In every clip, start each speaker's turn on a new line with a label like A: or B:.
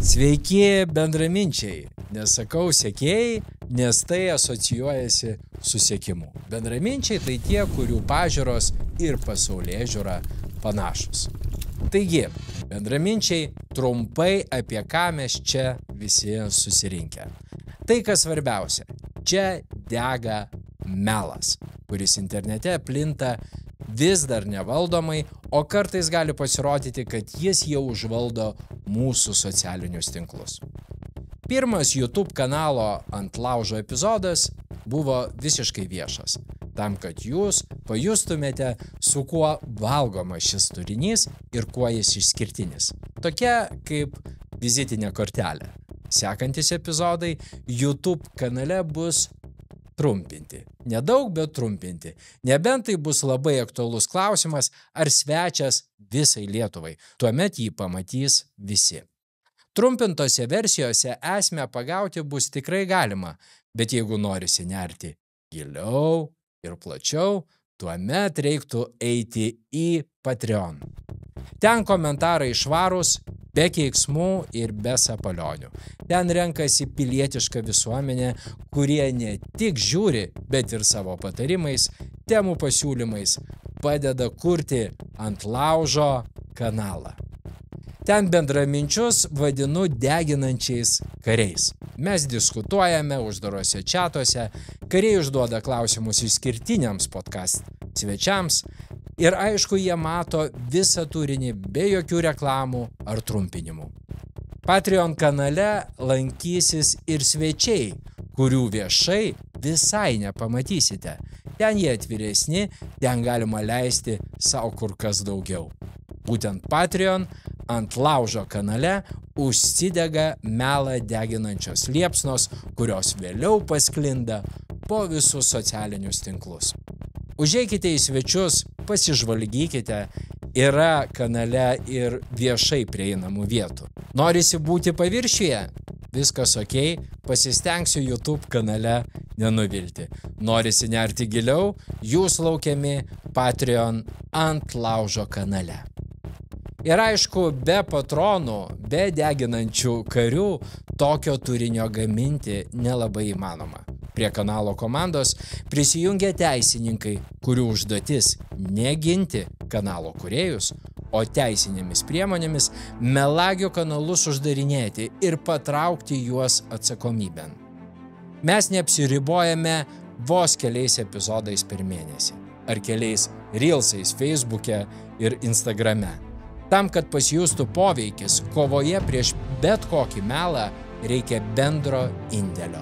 A: Sveiki bendraminčiai, nesakau sekėjai, nes tai asocijuojasi su sekimu. Bendraminčiai tai tie, kurių pažiūros ir pasaulėžiūra panašus. Taigi, bendraminčiai, trumpai apie ką mes čia visi susirinkę. Tai, kas svarbiausia, čia dega melas, kuris internete plinta vis dar nevaldomai, o kartais gali pasirodyti, kad jis jau užvaldo mūsų socialinius tinklus. Pirmas YouTube kanalo Ant laužo epizodas buvo visiškai viešas, tam, kad jūs pajustumėte, su kuo valgoma šis turinys ir kuo jis išskirtinis. Tokia kaip vizitinė kortelė. Sekantis epizodai YouTube kanale bus trumpinti. Nedaug, bet trumpinti. Nebent tai bus labai aktualus klausimas ar svečias visai Lietuvai. Tuomet jį pamatys visi. Trumpintose versijose esmę pagauti bus tikrai galima, bet jeigu norisi nerti giliau ir plačiau, tuomet reiktų eiti į Patreon. Ten komentarai švarūs, be keiksmų ir be sapalionių. Ten renkasi pilietiška visuomenė, kurie ne tik žiūri, bet ir savo patarimais, temų pasiūlymais padeda kurti Ant laužo kanalą. Ten bendraminčius vadinu deginančiais kariais. Mes diskutuojame uždarose čatuose, kariai užduoda klausimus išskirtiniams podcast svečiams ir aišku, jie mato visą turinį be jokių reklamų ar trumpinimų. Patreon kanale lankysis ir svečiai, kurių viešai visai nepamatysite. Ten jie atviresni, ten galima leisti savo kur kas daugiau. Būtent Patreon Ant laužo kanale užsidega melą deginančios liepsnos, kurios vėliau pasklinda po visus socialinius tinklus. Užeikite į svečius, pasižvalgykite, yra kanale ir viešai prieinamų vietų. Norisi būti paviršiuje? Viskas okei, pasistengsiu YouTube kanale nenuvilti. Norisi nerti giliau? Jūs laukiami Patreon Ant laužo kanale. Ir aišku, be patronų, be deginančių karių, tokio turinio gaminti nelabai įmanoma. Prie kanalo komandos prisijungia teisininkai, kurių užduotis neginti kanalo kūrėjus, o teisinėmis priemonėmis melagių kanalus uždarinėti ir patraukti juos atsakomybėn. Mes neapsiribojame vos keliais epizodais per mėnesį, ar keliais reelsais Facebook'e ir Instagrame. Tam, kad pasijustų poveikis, kovoje prieš bet kokį melą reikia bendro indėlio.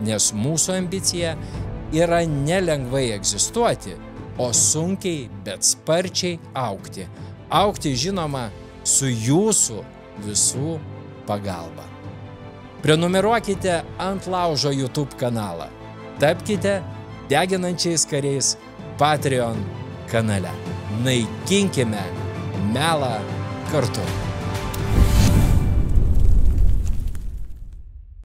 A: Nes mūsų ambicija yra nelengvai egzistuoti, o sunkiai, bet sparčiai augti. Augti, žinoma, su jūsų visų pagalba. Prenumeruokite Ant laužo YouTube kanalą. Tapkite deginančiais kariais Patreon kanale. Naikinkime melą kartu.